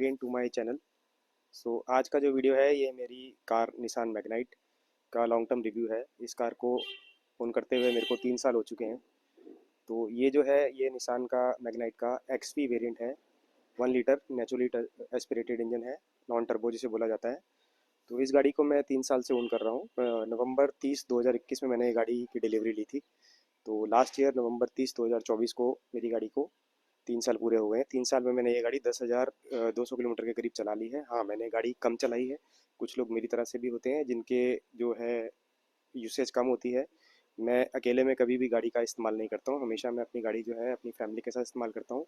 Again to my channel. So आज का जो वीडियो है ये मेरी कार निसान मैग्नाइट का लॉन्ग टर्म रिव्यू है। इस कार को ओन करते हुए मेरे को 3 साल हो चुके हैं। तो ये जो है ये निसान का मैग्नाइट का एक्सपी वेरिएंट है। 1 लीटर नेचुरली एस्पिरेटेड इंजन है, नॉन टर्बो जिसे बोला जाता है। तो इस गाड़ी को मैं 3 साल से ओन कर रहा हूँ। नवंबर 30 2021 में मैंने गाड़ी की डिलीवरी ली थी। तो लास्ट ईयर नवंबर 30 2024 को मेरी गाड़ी को 3 साल पूरे हो गए हैं। 3 साल में मैंने ये गाड़ी 10,200 किलोमीटर के करीब चला ली है। हाँ, मैंने गाड़ी कम चलाई है। कुछ लोग मेरी तरह से भी होते हैं जिनके जो है यूसेज कम होती है। मैं अकेले में कभी भी गाड़ी का इस्तेमाल नहीं करता हूँ, हमेशा मैं अपनी गाड़ी जो है अपनी फैमिली के साथ इस्तेमाल करता हूँ।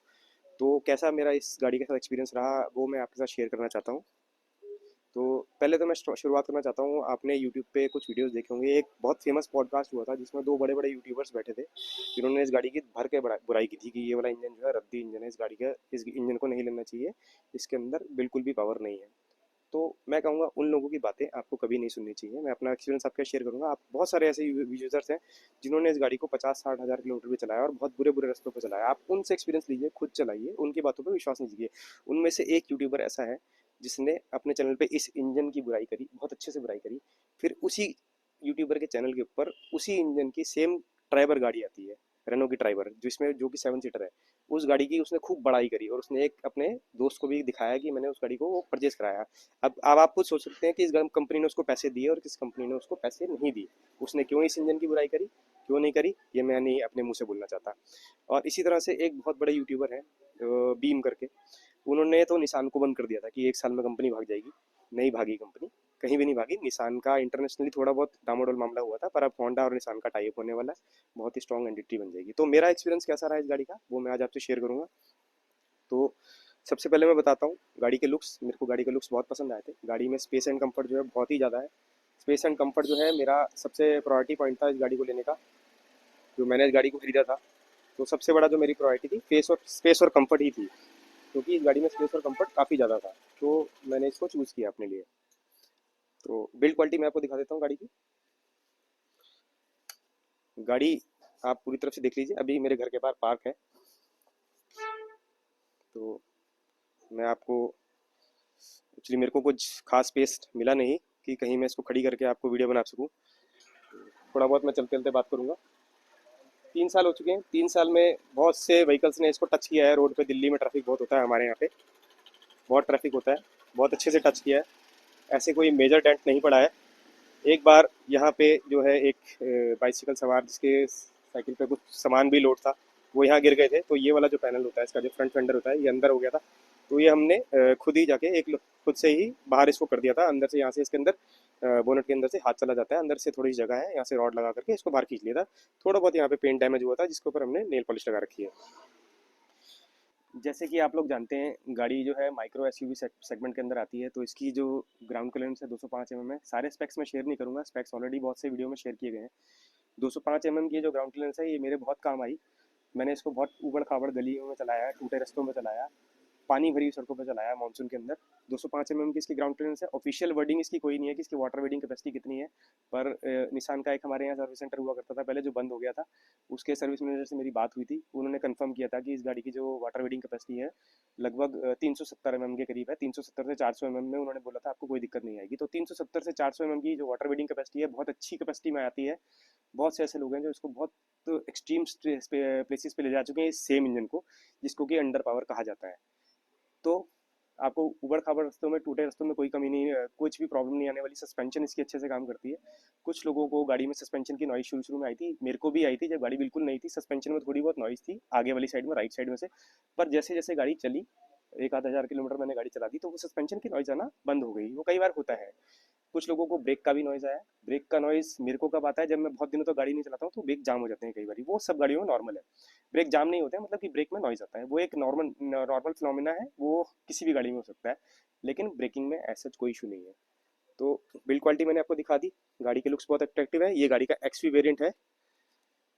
तो कैसा मेरा इस गाड़ी के साथ एक्सपीरियंस रहा वो मैं आपके साथ शेयर करना चाहता हूँ। तो पहले तो मैं शुरुआत करना चाहता हूँ। आपने यूट्यूब पे कुछ वीडियोस देखे होंगे, एक बहुत फेमस पॉडकास्ट हुआ था जिसमें 2 बड़े बड़े यूट्यूबर्स बैठे थे जिन्होंने इस गाड़ी की भर के बुराई की थी कि ये वाला इंजन जो है रद्दी इंजन है, इस गाड़ी का इस इंजन को नहीं लेना चाहिए, इसके अंदर बिल्कुल भी पावर नहीं है। तो मैं कहूँगा उन लोगों की बातें आपको कभी नहीं सुननी चाहिए। मैं अपना एक्सपीरियंस आपके शेयर करूँगा। आप बहुत सारे ऐसे यूजर्स हैं जिन्होंने इस गाड़ी को 50-60 हज़ार किलोमीटर पे चलाया और बहुत बुरे बुरे रास्तों पे चलाया। आप उनसे एक्सपीरियंस लीजिए, खुद चलाइए, उनकी बातों पे विश्वास नहीं कीजिए। उनमें से एक यूट्यूबर ऐसा है जिसने अपने चैनल पे इस इंजन की बुराई करी, बहुत अच्छे से बुराई करी। फिर उसी यूट्यूबर के चैनल के ऊपर उसी इंजन की सेम ट्राइबर गाड़ी आती है, रेनो की ट्राइबर, जिसमें जो कि 7 सीटर है, उस गाड़ी की उसने खूब बड़ाई करी और उसने एक अपने दोस्त को भी दिखाया कि मैंने उस गाड़ी को वो परचेज कराया। अब आप खुद सोच सकते हैं कि इस कंपनी ने उसको पैसे दिए और किस कंपनी ने उसको पैसे नहीं दिए। उसने क्यों इस इंजन की बुराई करी, क्यों नहीं करी, ये मैं नहीं अपने मुंह से बोलना चाहता। और इसी तरह से एक बहुत बड़े यूट्यूबर है बीम करके, उन्होंने तो निसान को बंद कर दिया था कि 1 साल में कंपनी भाग जाएगी। नहीं भागी कंपनी, कहीं भी नहीं भागी। निसान का इंटरनेशनली थोड़ा बहुत डामाडोल मामला हुआ था, पर अब होंडा और निसान का टाई अप होने वाला है, बहुत ही स्ट्रॉन्ग एंटिटी बन जाएगी। तो मेरा एक्सपीरियंस कैसा रहा इस गाड़ी का वो मैं आज आपसे शेयर करूंगा। तो सबसे पहले मैं बताता हूँ गाड़ी के लुक्स। मेरे को गाड़ी के लुक्स बहुत पसंद आए थे। गाड़ी में स्पेस एंड कंफर्ट जो है बहुत ही ज़्यादा है। स्पेस एंड कंफर्ट जो है मेरा सबसे प्रायोरिटी पॉइंट था इस गाड़ी को लेने का। जो मैंने इस गाड़ी को खरीदा था तो सबसे बड़ा जो मेरी प्रायोरिटी थी स्पेस और कंफर्ट ही थी, क्योंकि इस गाड़ी में स्पेस और कंफर्ट काफ़ी ज़्यादा था। तो मैंने इसको चूज़ किया अपने लिए। तो बिल्ड क्वालिटी मैं आपको दिखा देता हूँ गाड़ी की। गाड़ी आप पूरी तरफ से देख लीजिए। अभी मेरे घर के बाहर पार्क है, तो मैं आपको एक्चुअली मेरे को कुछ खास स्पेस मिला नहीं कि कहीं मैं इसको खड़ी करके आपको वीडियो बना सकूं। थोड़ा बहुत मैं चलते चलते बात करूंगा। 3 साल हो चुके हैं। 3 साल में बहुत से व्हीकल्स ने इसको टच किया है। रोड पे दिल्ली में ट्रैफिक बहुत होता है, हमारे यहाँ पे बहुत ट्रैफिक होता है, बहुत अच्छे से टच किया है। ऐसे कोई मेजर डेंट नहीं पड़ा है। एक बार यहाँ पे जो है एक बाइसिकल सवार जिसके साइकिल पे कुछ सामान भी लोड था, वो यहाँ गिर गए थे। तो ये वाला जो पैनल होता है, इसका जो फ्रंट फेंडर होता है, ये अंदर हो गया था। तो ये हमने खुद ही जाके खुद से ही बाहर इसको कर दिया था। अंदर से यहाँ से इसके अंदर बोनट के अंदर से हाथ चला जाता है, अंदर से थोड़ी सी जगह है, यहाँ से रॉड लगा करके इसको बाहर खींच लिया था। थोड़ा बहुत यहाँ पे पेंट डैमेज हुआ था जिसके ऊपर हमने नेल पॉलिश लगा रखी है। जैसे कि आप लोग जानते हैं गाड़ी जो है माइक्रो एसयूवी सेगमेंट के अंदर आती है। तो इसकी जो ग्राउंड क्लियरेंस है 205 mm है। सारे स्पेक्स मैं शेयर नहीं करूंगा, स्पेक्स ऑलरेडी बहुत से वीडियो में शेयर किए गए हैं। 205 mm की जो ग्राउंड क्लियरेंस है ये मेरे बहुत काम आई। मैंने इसको बहुत ऊबड़ खाबड़ गलियों में चलाया, टूटे रास्तों में चलाया, पानी भरी सड़कों पर चलाया मानसून के अंदर। 205 की इसकी ग्राउंड क्लियरेंस है। ऑफिशियल वर्डिंग इसकी कोई नहीं है कि इसकी वाटर वेडिंग कैपेसिटी कितनी है, पर निसान का एक हमारे यहाँ सर्विस सेंटर हुआ करता था पहले, जो बंद हो गया था। उसके सर्विस मैनेजर से मेरी बात हुई थी, उन्होंने कंफर्म किया था कि इस गाड़ी की जो वाटर वेडिंग कैपेसिटी है लगभग 370 के करीब है। 370 से 400 में उन्होंने बोला था आपको कोई दिक्कत नहीं आएगी। तो 370 से 400 की जो वाटर वेडिंग कैपेसिटी है बहुत अच्छी कैपेसिटी में आती है। बहुत से ऐसे लोग हैं जो इसको बहुत एक्सट्रीम प्लेसेस पे ले जा चुके हैं इस सेम इंजन को, जिसको कि अंडर पावर कहा जाता है। तो आपको उबड़ खाबड़ रास्तों में, टूटे रास्तों में कोई कमी नहीं, कुछ भी प्रॉब्लम नहीं आने वाली। सस्पेंशन इसकी अच्छे से काम करती है। कुछ लोगों को गाड़ी में सस्पेंशन की नॉइज शुरू शुरू में आई थी, मेरे को भी आई थी जब गाड़ी बिल्कुल नहीं थी। सस्पेंशन में थोड़ी बहुत नॉइज थी आगे वाली साइड में, राइट साइड में से। पर जैसे जैसे गाड़ी चली, 1-आध हज़ार किलोमीटर मैंने गाड़ी चला दी, तो वो सस्पेंशन की नॉइज आना बंद हो गई। वो कई बार होता है। कुछ लोगों को ब्रेक का भी नॉइज आया। ब्रेक का नॉइज मेरे को कब आता है, जब मैं बहुत दिनों तक गाड़ी नहीं चलाता हूँ तो ब्रेक जाम हो जाते हैं कई बार। वो सब गाड़ियों में नॉर्मल है। ब्रेक जाम नहीं होते हैं, मतलब कि ब्रेक में नॉइज आता है, वो एक नॉर्मल नॉर्मल फिनोमिना है, वो किसी भी गाड़ी में हो सकता है। लेकिन ब्रेकिंग में ऐसा कोई इशू नहीं है। तो बिल्ड क्वालिटी मैंने आपको दिखा दी। गाड़ी के लुक्स बहुत अट्रैक्टिव है। ये गाड़ी का एक्सवी वेरिएंट है।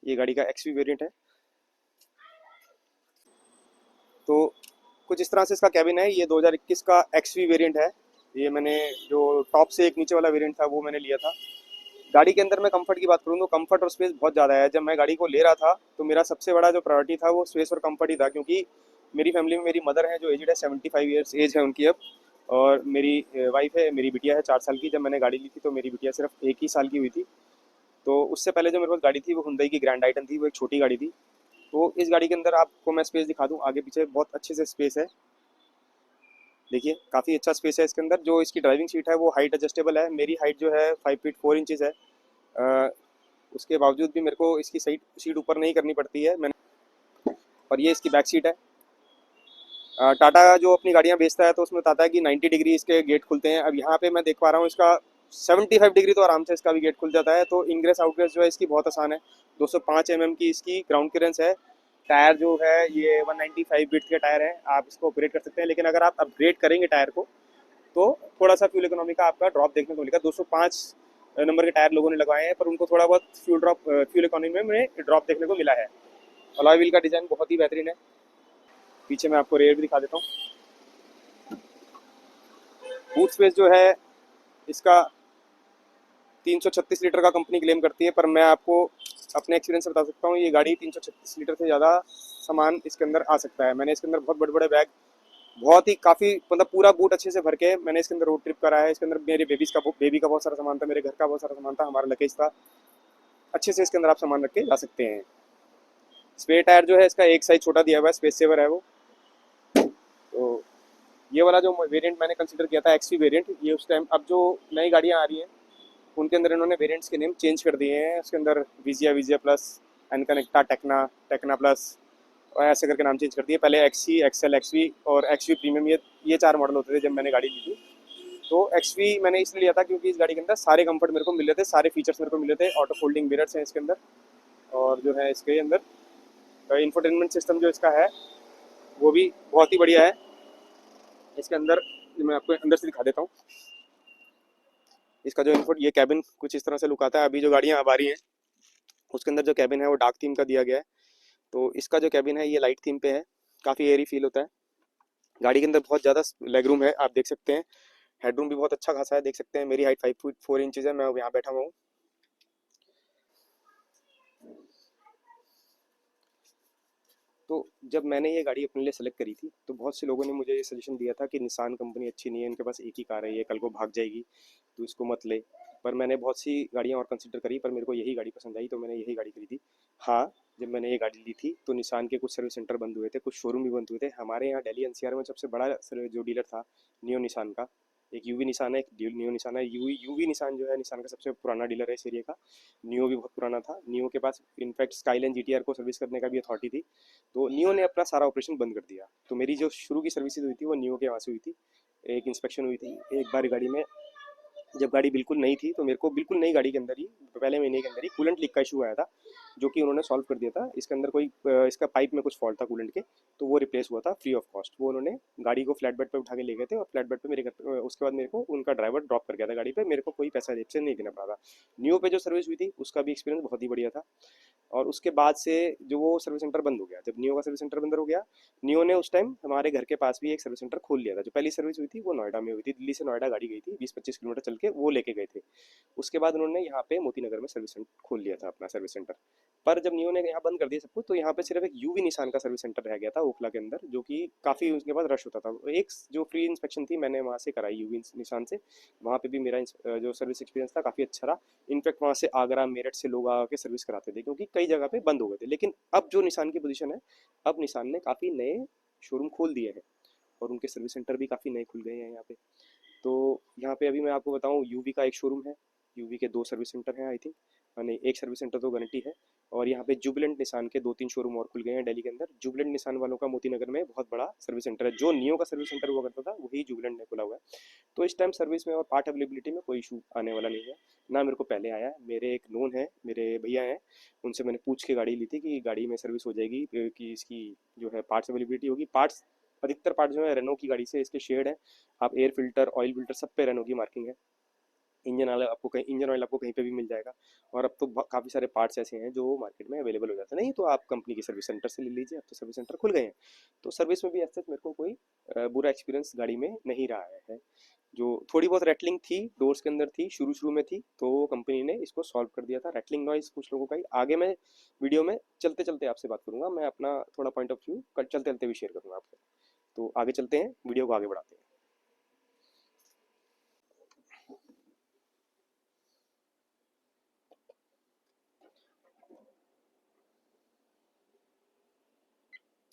ये गाड़ी का एक्सवी वेरिएंट है। तो कुछ इस तरह से इसका कैबिन है। ये 2021 का एक्सवी वेरिएंट है। ये मैंने जो टॉप से एक नीचे वाला वेरिएंट था वो मैंने लिया था। गाड़ी के अंदर मैं कंफर्ट की बात करूँ तो कंफर्ट और स्पेस बहुत ज़्यादा है। जब मैं गाड़ी को ले रहा था तो मेरा सबसे बड़ा जो प्रायोरिटी था वो स्पेस और कंफर्ट ही था, क्योंकि मेरी फैमिली में मेरी मदर है जो एजड है, 75 ईयर्स एज है उनकी अब। और मेरी वाइफ है, मेरी बिटिया है 4 साल की। जब मैंने गाड़ी ली थी तो मेरी बिटिया सिर्फ 1 ही साल की हुई थी। तो उससे पहले जो मेरे पास गाड़ी थी वो हुंडई की ग्रैंड आइटन थी, वो एक छोटी गाड़ी थी। तो इस गाड़ी के अंदर आपको मैं स्पेस दिखा दूँ, आगे पीछे बहुत अच्छे से स्पेस है। देखिए काफ़ी अच्छा स्पेस है इसके अंदर। जो इसकी ड्राइविंग सीट है वो हाइट एडजस्टेबल है। मेरी हाइट जो है 5 फीट 4 इंचज़ है। अ, उसके बावजूद भी मेरे को इसकी सीट सीट ऊपर नहीं करनी पड़ती है मैंने। और ये इसकी बैक सीट है। टाटा जो अपनी गाड़ियाँ बेचता है तो उसमें बताता है कि 90 डिग्री इसके गेट खुलते हैं। अब यहाँ पे मैं देख पा रहा हूँ इसका 75 डिग्री तो आराम से इसका भी गेट खुल जाता है। तो इनग्रेस आउटग्रेस जो है इसकी बहुत आसान है। 205 की इसकी ग्राउंड क्लियरेंस है। टायर जो है ये 195 बिट के टायर हैं, आप इसको अपग्रेड कर सकते हैं। लेकिन अगर आप अपग्रेड करेंगे टायर को तो थोड़ा सा फ्यूल इकोनॉमी का आपका ड्रॉप देखने को मिलेगा। 205 नंबर के टायर लोगों ने लगवाए हैं, पर उनको थोड़ा बहुत फ्यूल इकोनॉमी में ड्रॉप देखने को मिला है। अलॉय व्हील का डिज़ाइन बहुत ही बेहतरीन है। पीछे मैं आपको रेयर भी दिखा देता हूँ। बूट स्पेस जो है इसका 336 लीटर का कंपनी क्लेम करती है, पर मैं आपको अपने एक्सपीरियंस से बता सकता हूँ ये गाड़ी 336 लीटर से ज़्यादा सामान इसके अंदर आ सकता है। मैंने इसके अंदर बहुत बड़े बड़े बैग, बहुत ही काफ़ी मतलब पूरा बूट अच्छे से भर के मैंने इसके अंदर रोड ट्रिप करा है। इसके अंदर मेरे बेबी का बहुत सारा सामान था, मेरे घर का बहुत सारा सामान था, हमारा लगेज था। अच्छे से इसके अंदर आप सामान रख के जा सकते हैं। स्पेयर टायर जो है इसका एक साइज छोटा दिया हुआ है, स्पेस सेवर है वो। तो ये वाला जो वेरिएंट मैंने कंसिडर किया था एक्सवी वेरिएंट, ये उस टाइम, अब जो नई गाड़ियाँ आ रही हैं उनके अंदर इन्होंने वेरिएंट्स के नेम चेंज कर दिए हैं। उसके अंदर Vijaya, Vijaya plus, एनकनेक्टा, Tekna, Tekna plus और ऐसे करके नाम चेंज कर दिए। पहले एक्सी, एक्सएल, एक्सवी और एक्सवी प्रीमियम, ये 4 मॉडल होते थे जब मैंने गाड़ी ली थी। तो एक्सवी मैंने इसलिए लिया था क्योंकि इस गाड़ी के अंदर सारे कंफर्ट मेरे को मिले थे, सारे फीचर्स मेरे को मिले थे। ऑटो फोल्डिंग मिरर्स हैं इसके अंदर, और जो है इसके अंदर इंफोटेनमेंट सिस्टम जो इसका है वो भी बहुत ही बढ़िया है। इसके अंदर मैं आपको अंदर से दिखा देता हूँ। इसका जो इनपुट, ये कैबिन कुछ इस तरह से लुक आता है। अभी जो गाड़ियाँ अब आ रही हैं उसके अंदर जो कैबिन है वो डार्क थीम का दिया गया है। तो इसका जो कैबिन है ये लाइट थीम पे है, काफ़ी एयरी फील होता है। गाड़ी के अंदर बहुत ज़्यादा लेग रूम है, आप देख सकते हैं। हेडरूम भी बहुत अच्छा खासा है, देख सकते हैं। मेरी हाइट 5 फीट 4 इंचज़ है, मैं यहाँ बैठा हुआ हूँ। तो जब मैंने ये गाड़ी अपने लिए सेलेक्ट करी थी तो बहुत से लोगों ने मुझे ये सजेशन दिया था कि निसान कंपनी अच्छी नहीं है, इनके पास एक ही कार है, ये कल को भाग जाएगी, तो इसको मत ले। पर मैंने बहुत सी गाड़ियाँ और कंसिडर करी, पर मेरे को यही गाड़ी पसंद आई तो मैंने यही गाड़ी खरीदी। हाँ, जब मैंने ये गाड़ी ली थी तो निसान के कुछ सर्विस सेंटर बंद हुए थे, कुछ शोरूम भी बंद हुए थे। हमारे यहाँ दिल्ली एनसीआर में सबसे बड़ा जो डीलर था नियो निसान का, एक यूवी निसान है, एक नियो निसान है। यूवी निसान जो है निसान का सबसे पुराना डीलर है इस एरिया का। नियो भी बहुत पुराना था। नियो के पास इनफैक्ट स्काईलाइन जीटीआर को सर्विस करने का भी अथॉरिटी थी। तो नियो ने अपना सारा ऑपरेशन बंद कर दिया। तो मेरी जो शुरू की सर्विसेज हुई थी वो नियो के वहाँ से हुई थी। एक इंस्पेक्शन हुई थी एक बार गाड़ी में, जब गाड़ी बिल्कुल नई थी तो मेरे को बिल्कुल नई गाड़ी के अंदर ही पहले महीने के अंदर ही कूलेंट लीक का इशू आया था, जो कि उन्होंने सॉल्व कर दिया था। इसके अंदर कोई इसका पाइप में कुछ फॉल्ट था कूलेंट के, तो वो रिप्लेस हुआ था फ्री ऑफ कॉस्ट। वो उन्होंने गाड़ी को फ्लैट बेड पे उठा के ले गए थे और फ्लैट बेड पे मेरे घर उसके बाद मेरे को उनका ड्राइवर ड्रॉप कर गया था गाड़ी पे। मेरे को कोई पैसा जेब से नहीं देना पड़ा था। न्यू पे जो सर्विस हुई थी उसका भी एक्सपीरियंस बहुत ही बढ़िया था। और उसके बाद से जो वो सर्विस सेंटर बंद हो गया, जब नियो का सर्विस सेंटर बंद हो गया, नियो ने उस टाइम हमारे घर के पास भी एक सर्विस सेंटर खोल लिया था। जो पहली सर्विस हुई थी वो नोएडा में हुई थी, दिल्ली से नोएडा गाड़ी गई थी 20-25 किलोमीटर चल के, वो लेके गए थे। उसके बाद उन्होंने यहाँ पे मोती नगर में सर्विस सेंटर खोल लिया था अपना सर्विस सेंटर। पर जब नियो ने यहाँ बंद कर दिया सब कुछ तो यहाँ पे सिर्फ एक यूवी निशान का सर्विस सेंटर रह गया था ओखला के अंदर, जो कि काफ़ी उसके बाद रश होता था। एक जो फ्री इंस्पेक्शन थी मैंने वहाँ से कराई यूवी निशान से, वहाँ पे भी मेरा जो सर्विस एक्सपीरियंस था काफ़ी अच्छा रहा। इनफैक्ट वहाँ से आगरा मेरठ से लोग आके सर्विस कराते थे क्योंकि कई जगह पे बंद हो गए थे। लेकिन अब जो निशान की पोजीशन है, अब निशान ने काफ़ी नए शोरूम खोल दिए हैं और उनके सर्विस सेंटर भी काफ़ी नए खुल गए हैं यहाँ पे। तो यहाँ पे अभी मैं आपको बताऊँ, यूवी का एक शोरूम है, यूवी के 2 सर्विस सेंटर हैं आई थिंक, नहीं एक सर्विस सेंटर तो गारंटी है। और यहाँ पे जुबिलेंट निशान के 2-3 शोरूम और खुल गए हैं दिल्ली के अंदर। जुबिलेंट निशान वालों का मोती नगर में बहुत बड़ा सर्विस सेंटर है, जो नियो का सर्विस सेंटर हुआ करता था वही जुबिलेंट ने खुला हुआ है। तो इस टाइम सर्विस में और पार्ट अवेलेबिलिटी में कोई इशू आने वाला नहीं है, ना मेरे को पहले आया है। मेरे एक नोन है, मेरे भैया हैं, उनसे मैंने पूछ के गाड़ी ली थी कि गाड़ी में सर्विस हो जाएगी, कि इसकी जो है पार्ट्स अवेलेबिलिटी होगी। पार्ट्स अधिकतर पार्ट जो है रेनो की गाड़ी से इसके शेड है। आप एयर फिल्टर, ऑयल फिल्टर सब पे रेनो की मार्किंग है। इंजन ऑयल आपको कहीं पे भी मिल जाएगा। और अब तो काफ़ी सारे पार्ट्स ऐसे हैं जो मार्केट में अवेलेबल हो जाते हैं। नहीं तो आप कंपनी की सर्विस सेंटर से ले लीजिए, अब तो सर्विस सेंटर खुल गए हैं। तो सर्विस में भी ऐसे मेरे को कोई बुरा एक्सपीरियंस गाड़ी में नहीं रहा है। जो थोड़ी बहुत रैटलिंग थी डोर्स के अंदर थी, शुरू शुरू में थी, तो कंपनी ने इसको सॉल्व कर दिया था। रैटलिंग नॉइज कुछ लोगों का ही आगे मैं वीडियो में चलते चलते आपसे बात करूंगा, मैं अपना थोड़ा पॉइंट ऑफ व्यू चलते चलते भी शेयर करूंगा आपको। तो आगे चलते हैं, वीडियो को आगे बढ़ाते हैं।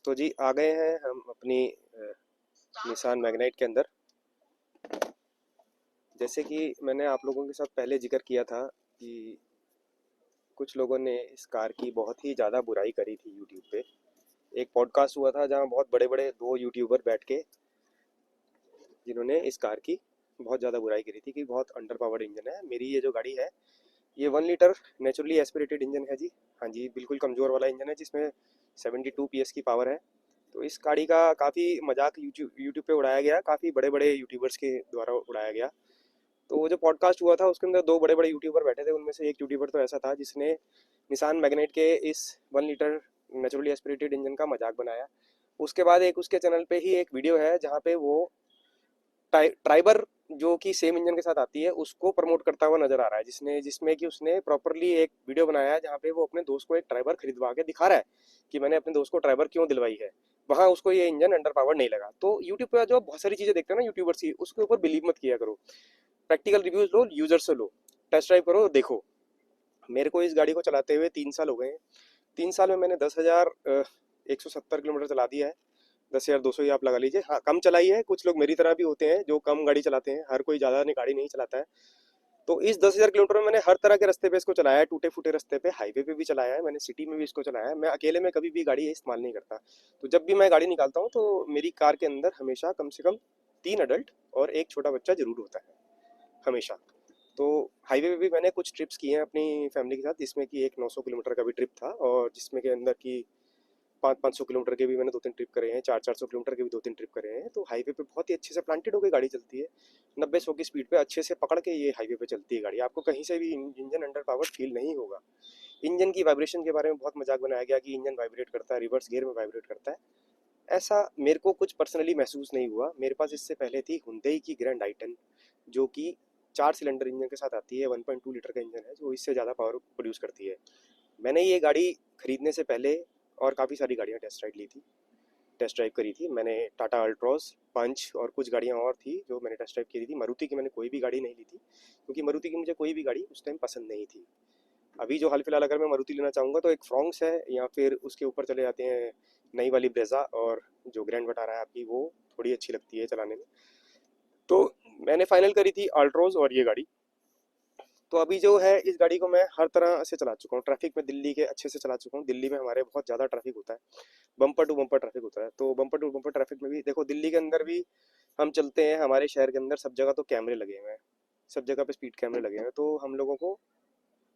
तो जी आ गए हैं हम अपनी निसान मैग्नाइट के अंदर। जैसे कि मैंने आप लोगों के साथ पहले जिक्र किया था कि कुछ लोगों ने इस कार की बहुत ही ज़्यादा बुराई करी थी यूट्यूब पे। एक पॉडकास्ट हुआ था जहाँ बहुत बड़े बड़े दो यूट्यूबर बैठ के, जिन्होंने इस कार की बहुत ज़्यादा बुराई करी थी कि बहुत अंडर पावर्ड इंजन है। मेरी ये जो गाड़ी है ये 1 लीटर नेचुरली एस्पिरेटेड इंजन है जी। हाँ जी, बिल्कुल कमज़ोर वाला इंजन है जिसमें 72 PS की पावर है। तो इस गाड़ी का काफ़ी मजाक यूट्यूब यूट्यूब पे उड़ाया गया, काफ़ी बड़े बड़े यूट्यूबर्स के द्वारा उड़ाया गया। तो वो जो पॉडकास्ट हुआ था उसके अंदर दो बड़े बड़े यूट्यूबर बैठे थे, उनमें से एक यूट्यूबर तो ऐसा था जिसने निसान मैग्नेट के इस 1 लीटर नेचुरली एस्पिरेटेड इंजन का मजाक बनाया। उसके बाद एक उसके चैनल पे ही एक वीडियो है जहाँ पे वो ट्राइबर जो कि सेम इंजन के साथ आती है उसको प्रमोट करता हुआ नजर आ रहा है, जिसमें कि उसने प्रॉपरली एक वीडियो बनाया है जहाँ पे वो अपने दोस्त को एक ट्राइबर खरीदवा के दिखा रहा है कि मैंने अपने दोस्त को ट्राइबर क्यों दिलवाई है। वहां उसको ये इंजन अंडर पावर नहीं लगा। तो यूट्यूब पे जो बहुत सारी चीजें देखते हैं ना यूट्यूबर्स की, उसके ऊपर बिलीव मत किया करो। प्रैक्टिकल रिव्यूज लो, यूजर से लो, टेस्ट ड्राइव करो, देखो। मेरे को इस गाड़ी को चलाते हुए 3 साल हो गए हैं। 3 साल में मैंने 10,170 किलोमीटर चला दिया है। 10,200 ही आप लगा लीजिए। हाँ, कम चलाई है, कुछ लोग मेरी तरह भी होते हैं जो कम गाड़ी चलाते हैं, हर कोई ज़्यादा गाड़ी नहीं चलाता है। तो इस 10,000 किलोमीटर में मैंने हर तरह के रास्ते पे इसको चलाया है, टूटे फूटे रास्ते पे, हाईवे पे भी चलाया है, मैंने सिटी में भी इसको चलाया है। मैं अकेले में कभी भी गाड़ी इस्तेमाल नहीं करता। तो जब भी मैं गाड़ी निकालता हूँ तो मेरी कार के अंदर हमेशा कम से कम 3 अडल्ट और एक छोटा बच्चा जरूर होता है, हमेशा। तो हाईवे पे भी मैंने कुछ ट्रिप्स किए हैं अपनी फैमिली के साथ, जिसमें कि एक 900 किलोमीटर का भी ट्रिप था, और जिसमें के अंदर की 500 किलोमीटर के भी मैंने 2-3 ट्रिप करे हैं, 400 किलोमीटर के भी 2-3 ट्रिप करे हैं। तो हाईवे पे बहुत ही अच्छे से प्लांटेड होकर गाड़ी चलती है। 90-100 की स्पीड पे अच्छे से पकड़ के ये हाईवे पे चलती है गाड़ी, आपको कहीं से भी इंजन अंडर पावर फील नहीं होगा। इंजन की वाइब्रेशन के बारे में बहुत मजाक बनाया गया कि इंजन वाइब्रेट करता है, रिवर्स गियर में वाइब्रेट करता है। ऐसा मेरे को कुछ पर्सनली महसूस नहीं हुआ। मेरे पास इससे पहले थी हुंडई की ग्रैंड आइटन, जो कि 4 सिलेंडर इंजन के साथ आती है, 1.2 लीटर का इंजन है जो इससे ज़्यादा पावर प्रोड्यूस करती है। मैंने ये गाड़ी खरीदने से पहले और काफ़ी सारी गाड़ियाँ टेस्ट राइड ली थी, टेस्ट ड्राइव करी थी मैंने। टाटा अल्ट्रॉस, पंच और कुछ गाड़ियाँ और थी जो मैंने टेस्ट ड्राइव की थी। मारुति की मैंने कोई भी गाड़ी नहीं ली थी, क्योंकि मारुति की मुझे कोई भी गाड़ी उस टाइम पसंद नहीं थी। अभी जो हाल फिलहाल अगर मैं मारुति लेना चाहूँगा तो एक फ्रॉन्क्स है, या फिर उसके ऊपर चले जाते हैं नई वाली ब्रेजा, और जो ग्रैंड बटा रहा है आपकी वो थोड़ी अच्छी लगती है चलाने में। तो मैंने फाइनल करी थी अल्ट्रोज और ये गाड़ी। तो अभी जो है इस गाड़ी को मैं हर तरह से चला चुका हूँ, ट्रैफिक में दिल्ली के अच्छे से चला चुका हूँ। दिल्ली में हमारे बहुत ज़्यादा ट्रैफिक होता है, बम्पर टू बम्पर ट्रैफिक होता है। तो बम्पर टू बम्पर ट्रैफिक में भी देखो, दिल्ली के अंदर भी हम चलते हैं, हमारे शहर के अंदर सब जगह तो कैमरे लगे हुए हैं, सब जगह पे स्पीड कैमरे लगे हुए हैं। तो हम लोगों को,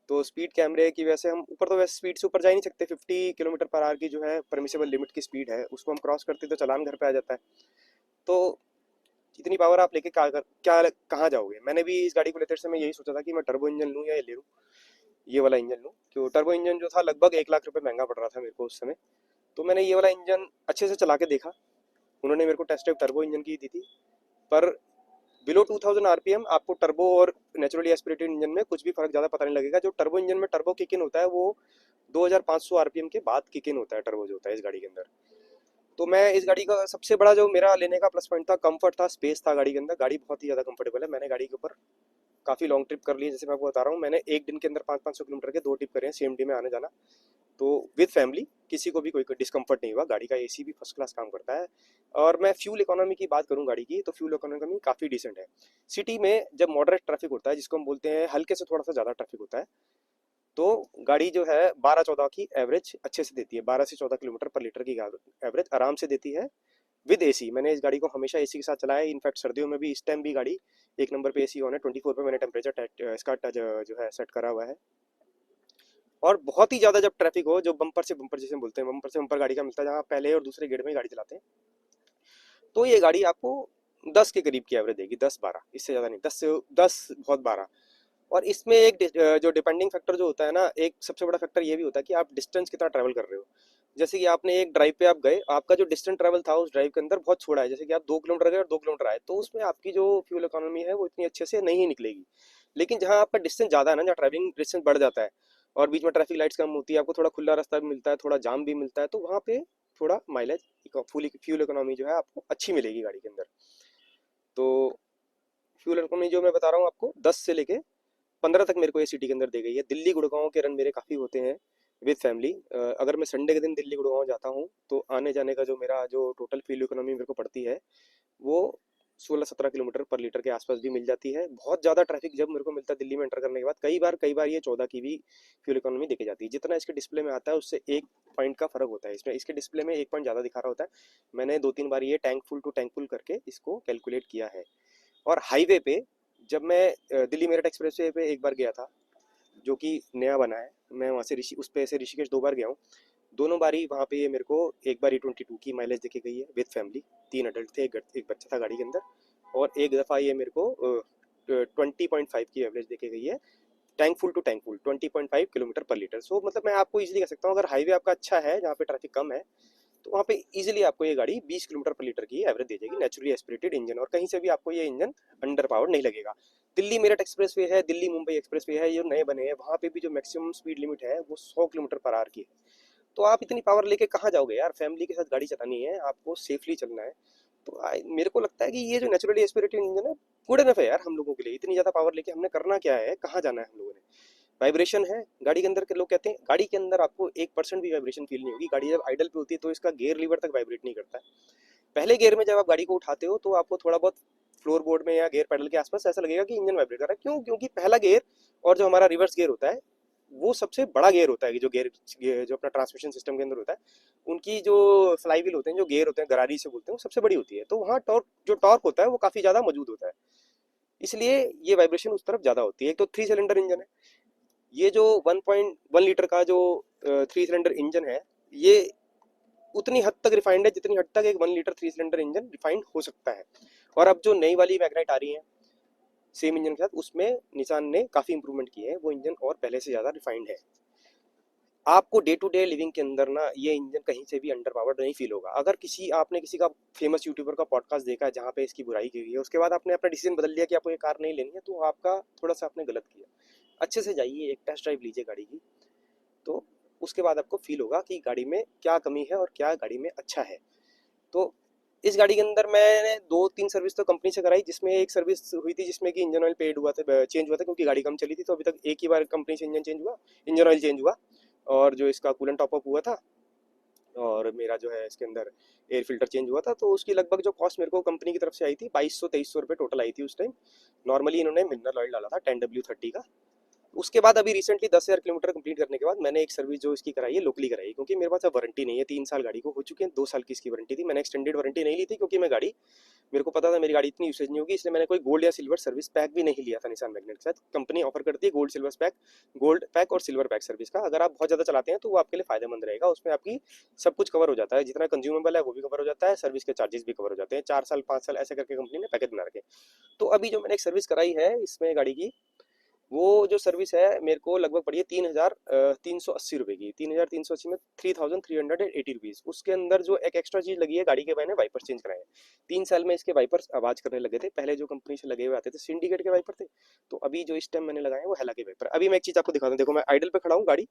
तो स्पीड कैमरे की वजह से हम ऊपर, तो वैसे स्पीड से ऊपर जा ही नहीं सकते। 50 किलोमीटर पर आवर की जो है परमिसेबल लिमिट की स्पीड है, उसको हम क्रॉस करते तो चालान घर पे आ जाता है। तो इतनी पावर आप लेके क्या कहाँ जाओगे। मैंने भी इस गाड़ी को लेते समय यही सोचा था कि मैं टर्बो इंजन लूँ या ये ले लूँ, ये वाला इंजन लूँ। क्यों, टर्बो इंजन जो था लगभग 1 लाख रुपए महंगा पड़ रहा था मेरे को उस समय। तो मैंने ये वाला इंजन अच्छे से चला के देखा। उन्होंने मेरे को टेस्ट ड्राइव टर्बो इंजन की दी थी, पर बिलो 2000 RPM आपको टर्बो और नेचुरली एस्पिरेटेड इंजन में कुछ भी फर्क ज़्यादा पता नहीं लगेगा। जो टर्बो इंजन में टर्बो किक इन होता है वो 2500 RPM के बाद किक इन होता है, टर्बो जो होता है इस गाड़ी के अंदर। तो मैं इस गाड़ी का सबसे बड़ा जो मेरा लेने का प्लस पॉइंट था, कंफर्ट था, स्पेस था गाड़ी के अंदर। गाड़ी बहुत ही ज़्यादा कंफर्टेबल है। मैंने गाड़ी के ऊपर काफ़ी लॉन्ग ट्रिप कर ली है, जैसे मैं आपको बता रहा हूँ। मैंने एक दिन के अंदर 500-500 किलोमीटर के 2 ट्रिप करे हैं, सेम डे में आने जाना। तो विद फैमिली किसी को भी कोई डिस्कम्फर्ट नहीं हुआ। गाड़ी का एसी भी फर्स्ट क्लास काम करता है। और मैं फ्यूल इकोनॉमी की बात करूँ गाड़ी की, तो फ्यूल इकोनॉमी काफ़ी डिसेंट है। सिटी में जब मॉडरेट ट्रैफिक होता है, जिसको हम बोलते हैं हल्के से थोड़ा सा ज़्यादा ट्रैफिक होता है, तो गाड़ी जो है 12-14 की एवरेज अच्छे से देती है। 12 से 14 किलोमीटर पर लीटर की एवरेज आराम से देती है विद एसी। मैंने इस गाड़ी को हमेशा एसी के साथ चलाया है। इनफैक्ट सर्दियों में भी, इस टाइम भी गाड़ी 1 नंबर पे एसी ऑन है। 24 पे मैंने टेम्परेचर इसका जो है सेट करा हुआ है। और बहुत ही ज़्यादा जब ट्रैफिक हो, जो बम्पर से बम्पर जिसे बोलते हैं, बम्पर से बम्पर गाड़ी का मिलता है, जहाँ पहले और दूसरे गेट में गाड़ी चलाते हैं, तो ये गाड़ी आपको 10 के करीब की एवरेज देगी। 10-12, इससे ज़्यादा नहीं। 10 बहुत 12। और इसमें एक जो डिपेंडिंग फैक्टर जो होता है ना, एक सबसे बड़ा फैक्टर ये भी होता है कि आप डिस्टेंस कितना ट्रैवल कर रहे हो। जैसे कि आपने एक ड्राइव पे आप गए, आपका जो डिस्टेंस ट्रैवल था उस ड्राइव के अंदर बहुत छोड़ा है, जैसे कि आप 2 किलोमीटर गए और 2 किलोमीटर आए, तो उसमें आपकी जो फ्यूल इकोनॉमी है वो इतनी अच्छे से नहीं निकलेगी। लेकिन जहाँ आपका डिस्टेंस ज़्यादा है ना, जहाँ ट्रैवलिंग डिस्टेंस बढ़ जाता है और बीच में ट्रैफिक लाइट्स कम होती है, आपको थोड़ा खुला रास्ता भी मिलता है, थोड़ा जाम भी मिलता है, तो वहाँ पे थोड़ा माइलेज, फुल फ्यूल इकोनॉमी जो है आपको अच्छी मिलेगी गाड़ी के अंदर। तो फ्यूल इकोनॉमी जो मैं बता रहा हूँ आपको, 10 से लेके 15 तक मेरे को ये सिटी के अंदर दी गई है। दिल्ली गुड़गांव के रन मेरे काफ़ी होते हैं विद फैमिली। अगर मैं संडे के दिन दिल्ली गुड़गांव जाता हूँ तो आने जाने का जो मेरा जो टोटल फ्यूल इकोनॉमी मेरे को पड़ती है वो 16-17 किलोमीटर पर लीटर के आसपास भी मिल जाती है। बहुत ज़्यादा ट्रैफिक जब मेरे को मिलता है दिल्ली में एंटर करने के बाद, कई बार ये 14 की भी फ्यूल इकोनॉमी देखे जाती है। जितना इसके डिस्प्ले में आता है उससे 1 पॉइंट का फर्क होता है इसमें, इसके डिस्प्ले में 1 पॉइंट ज़्यादा दिखा रहा होता है। मैंने 2-3 बार ये tank full to tank full करके इसको कैलकुलेट किया है। और हाईवे पे जब मैं दिल्ली मेरठ एक्सप्रेस वे पे एक बार गया था, जो कि नया बना है, मैं वहाँ से उस पे से ऋषिकेश 2 बार गया हूँ। दोनों बारी वहाँ पे ये मेरे को एक बार E22 की माइलेज देके गई है विद फैमिली। 3 अडल्ट थे, एक बच्चा था गाड़ी के अंदर। और एक दफ़ा ये मेरे को 20.5 की एवरेज देके गई है, tank full to tank full 20.5 kilometre per litre. So मतलब मैं आपको इजीली कह सकता हूँ, अगर हाईवे आपका अच्छा है जहाँ पे ट्रैफिक कम है, तो वहाँ पे इजीली आपको ये गाड़ी 20 किलोमीटर पर लीटर की एवरेज दे जाएगी, नेचुरली एस्पिरेटेड इंजन, और कहीं से भी आपको ये इंजन अंडर पावर नहीं लगेगा। दिल्ली मेरठ एक्सप्रेस वे है, दिल्ली मुंबई एक्सप्रेस वे है, ये नए बने हैं, वहाँ पे भी जो मैक्सिमम स्पीड लिमिट है वो 100 किलोमीटर पर आवर की है। तो आप इतनी पावर लेके कहाँ जाओगे यार, फैमिली के साथ गाड़ी चलानी है, आपको सेफली चलना है। तो मेरे को लगता है कि ये जो नेचुरली एस्पिरेटेड इंजन है गुड इनफ है यार हम लोगों के लिए। इतनी ज़्यादा पावर लेके हमने करना क्या है, कहाँ जाना है हम लोगों ने। वाइब्रेशन है गाड़ी के अंदर के, लोग कहते हैं गाड़ी के अंदर आपको 1% भी वाइब्रेशन फील नहीं होगी। गाड़ी जब आइडल पे होती है तो इसका गेयर लीवर तक वाइब्रेट नहीं करता है। पहले गियर में जब आप गाड़ी को उठाते हो तो आपको थोड़ा बहुत फ्लोर बोर्ड में या गियर पैडल के आसपास ऐसा लगेगा कि इंजन वाइब्रेट कर रहा है। क्यों? क्योंकि पहला गियर और जो हमारा रिवर्स गियर होता है वो सबसे बड़ा गियर होता है, जो जो अपना ट्रांसमिशन सिस्टम के अंदर होता है, उनकी जो फ्लाईव्हील होते हैं, जो गियर होते हैं, गरारी से बोलते हैं, वो सबसे बड़ी होती है। तो वहाँ टॉर्क होता है वो काफी ज्यादा मौजूद होता है, इसलिए ये वाइब्रेशन उस तरफ ज्यादा होती है। एक तो 3 सिलेंडर इंजन है, ये जो 1.1 लीटर का जो 3 सिलेंडर इंजन है, ये उतनी हद तक रिफाइंड है जितनी हद तक एक 1 लीटर 3 सिलेंडर इंजन रिफाइंड हो सकता है। और अब जो नई वाली मैग्नाइट आ रही है सेम इंजन के साथ, उसमें निसान ने काफ़ी इंप्रूवमेंट किए हैं, वो इंजन और पहले से ज़्यादा रिफाइंड है। आपको डे टू डे लिविंग के अंदर ना ये इंजन कहीं से भी अंडर पावर्ड नहीं फील होगा। अगर आपने किसी का फेमस यूट्यूबर का पॉडकास्ट देखा है जहाँ पे इसकी बुराई की हुई है, उसके बाद आपने अपना डिसीजन बदल लिया कि आपको ये कार नहीं लेनी है, तो आपका थोड़ा सा आपने गलत किया। अच्छे से जाइए, एक टेस्ट ड्राइव लीजिए गाड़ी की, तो उसके बाद आपको फील होगा कि गाड़ी में क्या कमी है और क्या गाड़ी में अच्छा है। तो इस गाड़ी के अंदर मैंने 2-3 सर्विस तो कंपनी से कराई, जिसमें एक सर्विस हुई थी जिसमें कि इंजन ऑयल पेड हुआ था, चेंज हुआ था, क्योंकि गाड़ी कम चली थी। तो अभी तक एक ही बार कंपनी से इंजन ऑयल चेंज हुआ, और जो इसका कूलेंट टॉप अप हुआ था, और मेरा जो है इसके अंदर एयर फिल्टर चेंज हुआ था। तो उसकी लगभग जो कॉस्ट मेरे को कंपनी की तरफ से आई थी 2200-2300 रुपये टोटल आई थी उस टाइम। नॉर्मली इन्होंने मिनरल ऑयल डाला था 10W30 का। उसके बाद अभी रिसेंटली 10,000 किलोमीटर कंप्लीट करने के बाद मैंने एक सर्विस जो इसकी कराई है लोकली कराई है, क्योंकि मेरे पास अब वारंटी नहीं है। 3 साल गाड़ी को हो चुके हैं, 2 साल की इसकी वारंटी थी। मैंने एक्सटेंडेड वारंटी नहीं ली थी क्योंकि मैं गाड़ी, मेरे को पता था मेरी गाड़ी इतनी यूसेज नहीं होगी, इसलिए मैंने कोई गोल्ड या सिल्वर सर्विस पैक भी नहीं लिया था निसान मैग्नेट के साथ। कंपनी ऑफर करती है gold silver pack, gold pack और सिल्वर पैक सर्विस का। अगर आप बहुत ज़्यादा चलाते हैं तो वो आपके लिए फायदेमंद रहेगा। उसमें आपकी सब कुछ कवर हो जाता है, जितना कंज्यूमेबल है वो भी कवर हो जाता है, सर्विस के चार्जेस भी कवर हो जाते हैं। 4 साल 5 साल ऐसे करके कंपनी ने पैकेज बना रखे। तो अभी जो मैंने एक सर्विस कराई है इसमें गाड़ी की, वो जो सर्विस है मेरे को लगभग पड़ी है 3,380 रुपये की। 3,380 में 3,380 रुपीज़। उसके अंदर जो एक एक्स्ट्रा चीज़ लगी है, गाड़ी के मैंने वाइपर्स चेंज कराए हैं। 3 साल में इसके वाइपर्स आवाज़ करने लगे थे। पहले जो कंपनी से लगे हुए आते थे सिंडिकेट के वाइपर थे, तो अभी जो इस टाइम मैंने लगाए हैं वो हेला के वाइपर। अभी मैं एक चीज़ आपको दिखाता हूँ, देखो मैं आइडल पे खड़ा हूँ, गाड़ी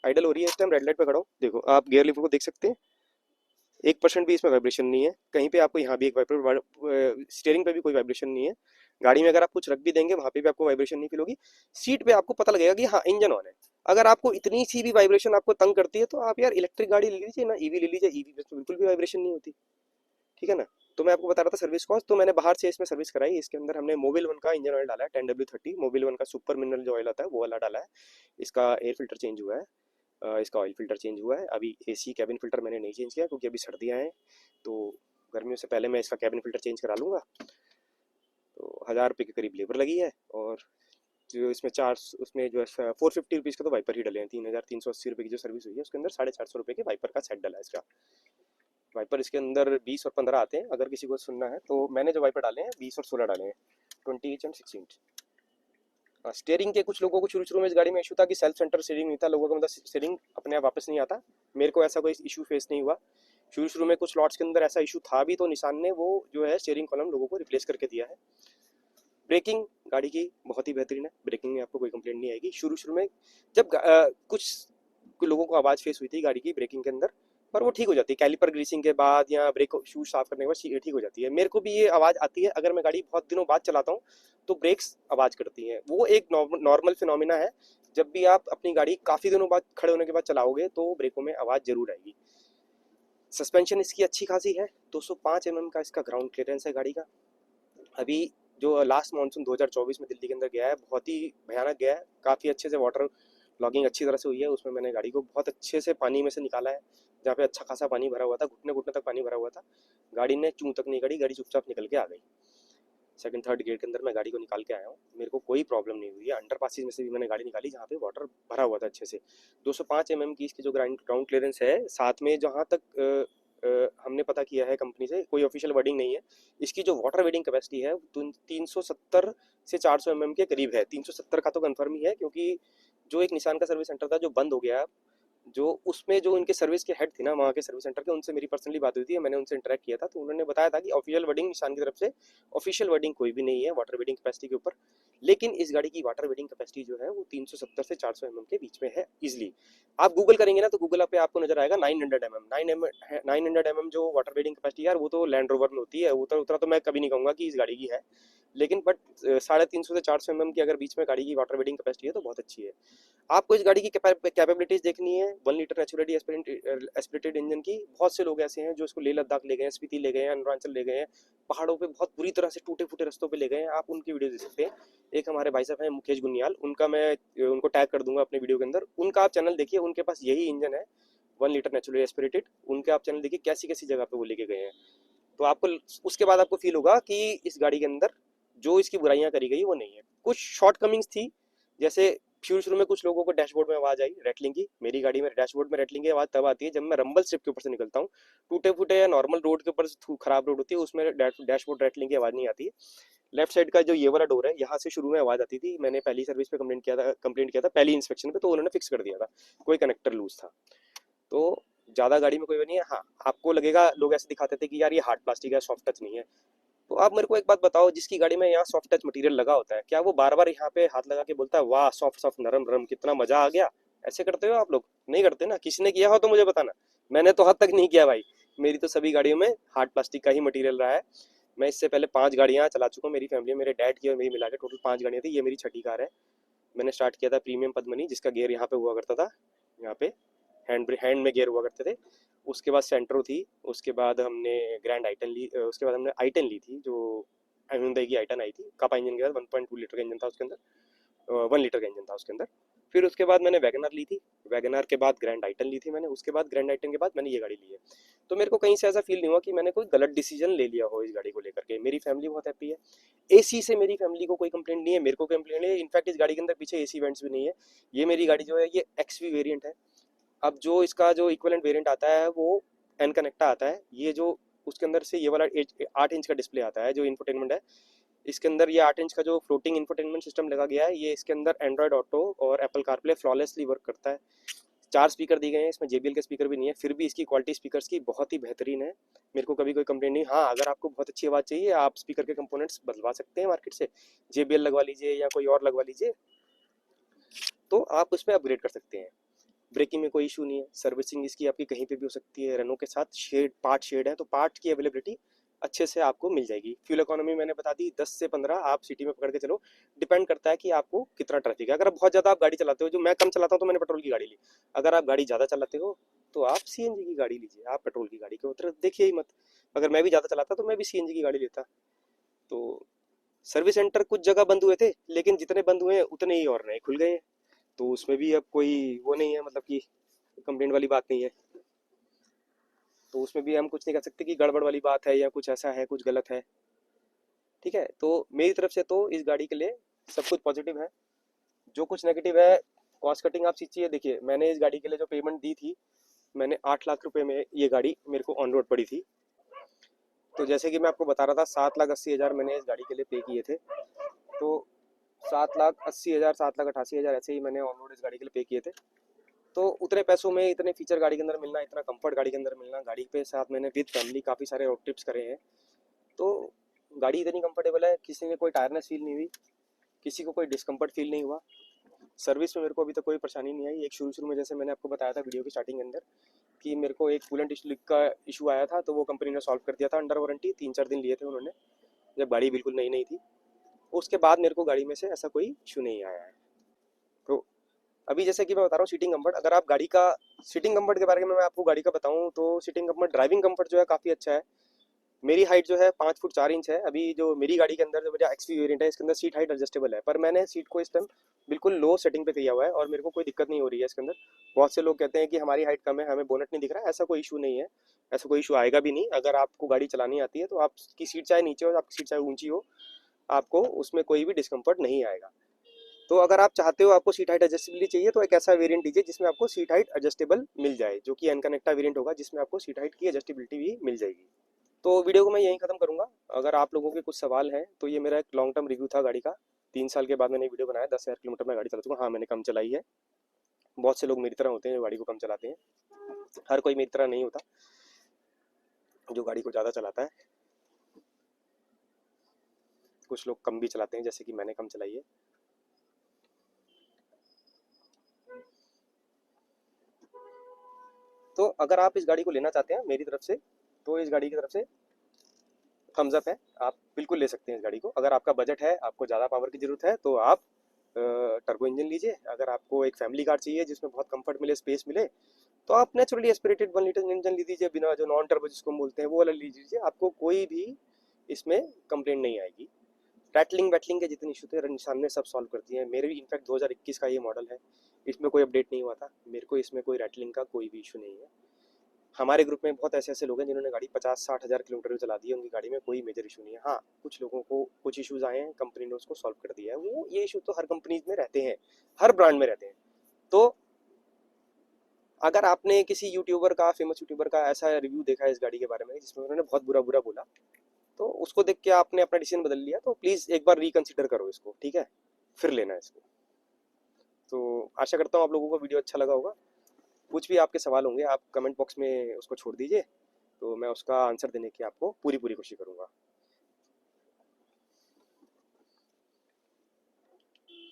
आइडल हो रही है इस टाइम, रेड लाइट पे खड़ा हूँ, देखो आप गियर लिवर को देख सकते हैं, 1% भी इसमें वाइब्रेशन नहीं है कहीं पे। आपको यहाँ भी एक वाइपर, स्टीयरिंग पे भी कोई वाइब्रेशन नहीं है। गाड़ी में अगर आप कुछ रख भी देंगे वहाँ पे भी आपको वाइब्रेशन नहीं फील होगी। सीट पे आपको पता लगेगा कि हाँ इंजन ऑन है। अगर आपको इतनी सी भी वाइब्रेशन आपको तंग करती है तो आप यार इलेक्ट्रिक गाड़ी ले लीजिए ना, ईवी ले लीजिए, ईवी में तो बिल्कुल भी वाइब्रेशन नहीं होती। ठीक है ना। तो मैं आपको बता रहा था सर्विस कॉस्ट, तो मैंने बाहर से इसमें सर्विस कराई। इसके अंदर हमने मोबिल वन का इंजन ऑयल डाला है 10W30, मोबिल वन का सुपर मिनरल जो ऑयल आता है वो वाला डाला है। इसका एयर फिल्टर चेंज हुआ है, इसका ऑयल फिल्टर चेंज हुआ है। अभी एसी कैबिन फिल्टर मैंने नहीं चेंज किया क्योंकि अभी सर्दियाँ हैं, तो गर्मियों से पहले मैं इसका कैबिन फिल्टर चेंज करा लूँगा। तो 1,000 रुपये के करीब लेबर लगी है, और जो इसमें चार, उसमें जो है 450 रुपीज़ का तो वाइपर ही डले हैं। 3,380 रुपये की जो सर्विस हुई है उसके अंदर 450 रुपये के वाइपर का सेट डला है इसका। वाइपर इसके अंदर 20 और 15 आते हैं, अगर किसी को सुनना है तो। मैंने जो वाइपर डाले हैं 20 और 16 डाले हैं, 20 इंच एंड 6 इंच। स्टेयरिंग के कुछ लोगों को शुरू शुरू में इस गाड़ी में इशू था कि सेल्फ सेंटर स्टेयरिंग नहीं था, लोगों का मतलब स्टेयरिंग अपने आप वापस नहीं आता। मेरे को ऐसा कोई इशू फेस नहीं हुआ। शुरू शुरू में कुछ लॉट्स के अंदर ऐसा इशू था भी, तो निसान ने वो जो है स्टीयरिंग कॉलम लोगों को रिप्लेस करके दिया है। ब्रेकिंग गाड़ी की बहुत ही बेहतरीन है, ब्रेकिंग में आपको कोई कंप्लेंट नहीं आएगी। शुरू शुरू में जब कुछ लोगों को आवाज़ फेस हुई थी गाड़ी की ब्रेकिंग के अंदर, पर वो ठीक हो जाती है कैलिपर ग्रीसिंग के बाद या ब्रेक शूज साफ करने के बाद ठीक हो जाती है। मेरे को भी ये आवाज़ आती है अगर मैं गाड़ी बहुत दिनों बाद चलाता हूँ तो ब्रेक्स आवाज़ करती हैं। वो एक नॉर्मल फिनोमिना है। जब भी आप अपनी गाड़ी काफ़ी दिनों बाद खड़े होने के बाद चलाओगे तो ब्रेकों में आवाज़ जरूर आएगी। सस्पेंशन इसकी अच्छी खासी है, 205 mm का इसका ग्राउंड क्लियरेंस है गाड़ी का। अभी जो लास्ट मानसून 2024 में दिल्ली के अंदर गया है, बहुत ही भयानक गया है। काफ़ी अच्छे से वाटर लॉगिंग अच्छी तरह से हुई है, उसमें मैंने गाड़ी को बहुत अच्छे से पानी में से निकाला है। जहाँ पे अच्छा खासा पानी भरा हुआ था, घुटने घुटने तक पानी भरा हुआ था, गाड़ी ने चूं तक नहीं करी, गाड़ी चुपचाप निकल के आ गई। सेकंड थर्ड गेट के अंदर मैं गाड़ी को निकाल के आया हूँ, मेरे को कोई प्रॉब्लम नहीं हुई है। अंडर पासिस में से भी मैंने गाड़ी निकाली जहाँ पे वाटर भरा हुआ था अच्छे से। 205 mm की इसकी जो ग्राउंड क्लियरेंस है, साथ में जहाँ तक हमने पता किया है कंपनी से, कोई ऑफिशियल वर्डिंग नहीं है, इसकी जो वाटर वेडिंग कैपेसिटी है 370 से 400 mm के करीब है। 370 का तो कंफर्म ही है, क्योंकि जो एक निसान का सर्विस सेंटर था जो बंद हो गया, जो उसमें जो उनके सर्विस के हेड थे ना वहाँ के सर्विस सेंटर के, उनसे मेरी पर्सनली बात हुई थी, मैंने उनसे इंटरेक्ट किया था, तो उन्होंने बताया था कि ऑफिशियल वर्डिंग निशान की तरफ से ऑफिशियल वर्डिंग कोई भी नहीं है वाटर वेडिंग कैपेसिटी के ऊपर। लेकिन इस गाड़ी की वाटर वेडिंग कैपेसिटी जो है वो 370 से 400 mm के बीच में है इजिली। आप गूगल करेंगे ना तो गूगल पे आपको नजर आएगा 900 mm। 900 mm जो वाटर वेडिंग कैपेसिटी यार, वो तो लैंड रोवर में होती है। उतना उतना तो मैं कभी नहीं कहूँगा कि इस गाड़ी की है, लेकिन बट 350 से 400 mm की अगर बीच में गाड़ी की वाटर वेडिंग कैपेसिटी है तो बहुत अच्छी है। आपको इस गाड़ी की कैपेबिलिटीज देखनी है, 1 लीटर नेचुरली एस्पिरेटेड इंजन की। बहुत से लोग ऐसे हैं जो इसको लेह लद्दाख ले गए हैं, स्पीति ले गए हैं, अरुणाचल ले गए हैं, पहाड़ों पे बहुत बुरी तरह से टूटे फूटे रस्तों पे ले गए हैं, आप उनकी वीडियो देख सकते हैं। एक हमारे भाई साहब हैं मुकेश गुनियाल, उनका मैं उनको टैग कर दूंगा अपने वीडियो के अंदर, उनका आप चैनल देखिए, उनके पास यही इंजन है 1 लीटर नेचुरली एस्पिरेटेड। उनके आप चैनल देखिए कैसी कैसी जगह पे वो लेके गए हैं, तो आपको उसके बाद आपको फील होगा कि इस गाड़ी के अंदर जो इसकी बुराइयां करी गई वो नहीं है। कुछ शॉर्ट कमिंग्स थी, जैसे शुरू शुरू में कुछ लोगों को डैशबोर्ड में आवाज आई रैटलिंग की। मेरी गाड़ी में डैशबोर्ड में रैटलिंग की आवाज तब आती है जब मैं रंबल स्ट्रिप के ऊपर से निकलता हूँ। टूटे फूटे या नॉर्मल रोड के ऊपर खराब रोड होती है उसमें डैशबोर्ड रैटलिंग की आवाज नहीं आती है। लेफ्ट साइड का जो ये वाला डोर है, यहाँ से शुरू में आवाज आती थी। मैंने पहली सर्विस पे कंप्लेंट किया था पहली इंस्पेक्शन पे, तो उन्होंने फिक्स कर दिया था, कोई कनेक्टर लूज था। तो ज्यादा गाड़ी में कोई नहीं है। हाँ, आपको लगेगा, लोग ऐसे दिखाते थे कि यार ये हार्ड प्लास्टिक है, सॉफ्ट टच नहीं है। तो आप मेरे को एक बात बताओ, जिसकी गाड़ी में यहाँ सॉफ्ट टच मटेरियल लगा होता है, क्या वो बार बार यहाँ पे हाथ लगा के बोलता है वाह सॉफ्ट सॉफ्ट नरम नरम कितना मजा आ गया? ऐसे करते हो आप लोग? नहीं करते ना। किसी ने किया हो तो मुझे बताना। मैंने तो हद तक नहीं किया भाई। मेरी तो सभी गाड़ियों में हार्ड प्लास्टिक का ही मटेरियल रहा है। मैं इससे पहले 5 गाड़ियाँ चला चुका हूँ। मेरी फैमिली में मेरे डैड की और मेरी मिला के टोटल 5 गाड़ियाँ थी, ये मेरी छठी कार है। मैंने स्टार्ट किया था प्रीमियम पद्मनी, जिसका गियर यहाँ पे हुआ करता था, यहाँ पे हैंड में गियर हुआ करते थे। उसके बाद सेंट्रो थी, उसके बाद हमने ग्रैंड आइटन ली, उसके बाद हमने आइटन ली थी, जो hyundai की आइटन आई थी। कापा इंजन के साथ 1.2 लीटर का इंजन था उसके अंदर, 1 लीटर का इंजन था उसके अंदर। फिर उसके बाद मैंने वैगनर ली थी, वैगनर के बाद ग्रैंड आइटन ली थी मैंने, उसके बाद ग्रैंड आइटन के बाद मैंने ये गाड़ी ली है। तो मेरे को कहीं से ऐसा फील नहीं हुआ कि मैंने कोई गलत डिसीजन ले लिया हो इस गाड़ी को लेकर के। मेरी फैमिली बहुत हैप्पी है। एसी से मेरी फैमिली को कोई कंप्लेंट नहीं है, मेरे को कंप्लेंट नहीं है। इनफैक्ट इस गाड़ी के अंदर पीछे एसी वेंट्स भी नहीं है। ये मेरी गाड़ी जो है ये एक्सवी वेरिएंट है। अब जो इसका जो इक्विवेलेंट वेरिएंट आता है वो एन कनेक्टा आता है। ये जो उसके अंदर से ये वाला 8 इंच का डिस्प्ले आता है जो इंफोटेनमेंट है, इसके अंदर ये 8 इंच का जो फ्लोटिंग इंफोटेनमेंट सिस्टम लगा गया है, ये इसके अंदर एंड्रॉयड ऑटो और एप्पल कारप्ले फ्लॉलेसली वर्क करता है। 4 स्पीकर दिए गए हैं, इसमें JBL के स्पीकर भी नहीं है, फिर भी इसकी क्वालिटी स्पीकर्स की बहुत ही बेहतरीन है। मेरे को कभी कोई कंप्लेंट नहीं। हाँ, अगर आपको बहुत अच्छी आवाज़ चाहिए, आप स्पीकर के कंपोनेंट्स बदलवा सकते हैं मार्केट से, JBL लगवा लीजिए या कोई और लगवा लीजिए, तो आप उस पर अपग्रेड कर सकते हैं। ब्रेकिंग में कोई इशू नहीं है। सर्विसिंग इसकी आपकी कहीं पे भी हो सकती है। रेनो के साथ शेड है, तो पार्ट की अवेलेबिलिटी अच्छे से आपको मिल जाएगी। फ्यूल इकोनॉमी मैंने बता दी 10 से 15, आप सिटी में पकड़ के चलो। डिपेंड करता है कि आपको कितना ट्रैफिक है। अगर बहुत ज़्यादा आप गाड़ी चलाते हो, जो मैं कम चलाता हूँ तो मैंने पेट्रोल की गाड़ी ली। अगर आप गाड़ी ज़्यादा चलाते हो तो आप CNG की गाड़ी लीजिए, आप पेट्रोल की गाड़ी के उतर देखिए ही मत। अगर मैं भी ज़्यादा चलाता तो मैं भी CNG की गाड़ी लेता। तो सर्विस सेंटर कुछ जगह बंद हुए थे, लेकिन जितने बंद हुए हैं उतने ही और नए खुल गए हैं, तो उसमें भी अब कोई वो नहीं है, मतलब कि कंप्लेंट वाली बात नहीं है। तो उसमें भी हम कुछ नहीं कह सकते कि गड़बड़ वाली बात है या कुछ ऐसा है, कुछ गलत है। ठीक है, तो मेरी तरफ से तो इस गाड़ी के लिए सब कुछ पॉजिटिव है। जो कुछ नेगेटिव है, कॉस्ट कटिंग आप सीखिए। देखिए, मैंने इस गाड़ी के लिए जो पेमेंट दी थी, मैंने 8 लाख रुपए में ये गाड़ी मेरे को ऑन रोड पड़ी थी। तो जैसे कि मैं आपको बता रहा था, 7,80,000 मैंने इस गाड़ी के लिए पे किए थे। तो 7,80,000, 7,88,000 ऐसे ही मैंने ऑन रोड इस गाड़ी के लिए पे किए थे। तो उतने पैसों में इतने फीचर गाड़ी के अंदर मिलना, इतना कंफर्ट गाड़ी के अंदर मिलना, गाड़ी पे साथ मैंने विद फैमिली काफ़ी सारे रोड ट्रिप्स करे हैं। तो गाड़ी इतनी कंफर्टेबल है, किसी ने कोई टायरनेस फील नहीं हुई, किसी को कोई डिस्कम्फर्ट फील नहीं हुआ। सर्विस में मेरे को अभी तक कोई परेशानी नहीं आई। एक शुरू शुरू में जैसे मैंने आपको बताया था वीडियो की स्टार्टिंग के अंदर कि मेरे को एक कूलेंट लीक का इशू आया था, तो वो कंपनी ने सॉल्व कर दिया था अंडर वारंटी। 3-4 दिन लिए थे उन्होंने, जब गाड़ी बिल्कुल नई नई थी। उसके बाद मेरे को गाड़ी में से ऐसा कोई इशू नहीं आया है। तो अभी जैसे कि मैं बता रहा हूँ सीटिंग कंफर्ट, अगर आप गाड़ी का सीटिंग कंफर्ट के बारे में मैं आपको गाड़ी का बताऊँ तो सीटिंग कंफर्ट, ड्राइविंग कंफर्ट जो है काफ़ी अच्छा है। मेरी हाइट जो है 5 फुट 4 इंच है। अभी जो मेरी गाड़ी के अंदर जो मेरा एक्सवी वेरिएंट है, इसके अंदर सीट हाइट एडजस्टेबल है, पर मैंने सीट को इस टाइम बिल्कुल लो सेटिंग पे किया हुआ है और मेरे को कोई दिक्कत नहीं हो रही है इसके अंदर। बहुत से लोग कहते हैं कि हमारी हाइट कम है, हमें बोनट नहीं दिख रहा है। ऐसा कोई इशू नहीं है, ऐसा कोई इशू आएगा भी नहीं। अगर आपको गाड़ी चलानी आती है तो आपकी सीट चाहे नीचे हो, आपकी सीट चाहे ऊंची हो, आपको उसमें कोई भी डिस्कम्फर्ट नहीं आएगा। तो अगर आप चाहते हो आपको सीट हाइट एडजस्टेबिलिटी चाहिए, तो एक ऐसा वेरिएंट लीजिए जिसमें आपको सीट हाइट एडजस्टेबल मिल जाए, जो कि एनकनेक्टा वेरिएंट होगा, जिसमें आपको सीट हाइट की एडजस्टेबिलिटी भी मिल जाएगी। तो वीडियो को मैं यहीं ख़त्म करूँगा। अगर आप लोगों के कुछ सवाल हैं तो ये मेरा एक लॉन्ग टर्म रिव्यू था गाड़ी का। 3 साल के बाद मैंने वीडियो बनाया। 10,000 किलोमीटर में गाड़ी चला चुका। हाँ, मैंने कम चलाई है। बहुत से लोग मेरी तरह होते हैं जो गाड़ी को कम चलाते हैं। हर कोई मेरी तरह नहीं होता जो गाड़ी को ज़्यादा चलाता है। कुछ लोग कम भी चलाते हैं, जैसे कि मैंने कम चलाई है। तो अगर आप इस गाड़ी को लेना चाहते हैं मेरी तरफ से, तो इस गाड़ी की तरफ से थम्स अप है। आप बिल्कुल ले सकते हैं इस गाड़ी को। अगर आपका बजट है, आपको ज़्यादा पावर की ज़रूरत है, तो आप टर्बो इंजन लीजिए। अगर आपको एक फैमिली कार चाहिए जिसमें बहुत कंफर्ट मिले, स्पेस मिले, तो आप नेचुरली एस्पिरेटेड 1 लीटर इंजन ली दीजिए, बिना जो नॉन टर्बो जिसको हम बोलते हैं वो वाला ली दीजिए। आपको कोई भी इसमें कंप्लेंट नहीं आएगी। रैटलिंग वैटलिंग के जितने इशू थे निशान ने सब सॉल्व कर दिए हैं। मेरे भी इनफैक्ट 2021 का ये मॉडल है, इसमें कोई अपडेट नहीं हुआ था। मेरे को इसमें कोई रैटलिंग का कोई भी इशू नहीं है। हमारे ग्रुप में बहुत ऐसे ऐसे लोग हैं जिन्होंने गाड़ी 50-60 हज़ार किलोमीटर भी चला दी है, उनकी गाड़ी में कोई मेजर इशू नहीं है। हाँ, कुछ लोगों को कुछ इश्यूज आए हैं, कंपनी ने उसको सॉल्व कर दिया है। वो ये इशू तो हर कंपनीज में रहते हैं, हर ब्रांड में रहते हैं। तो अगर आपने किसी यूट्यूबर का, फेमस यूट्यूबर का ऐसा रिव्यू देखा है इस गाड़ी के बारे में जिसमें उन्होंने बहुत बुरा बुरा बोला, तो उसको देख के आपने अपना डिसीजन बदल लिया, तो प्लीज़ एक बार रिकंसिडर करो इसको, ठीक है? फिर लेना इसको। तो आशा करता हूँ आप लोगों को वीडियो अच्छा लगा होगा। कुछ भी आपके सवाल होंगे आप कमेंट बॉक्स में उसको छोड़ दीजिए, तो मैं उसका आंसर देने की आपको पूरी पूरी कोशिश करूँगा।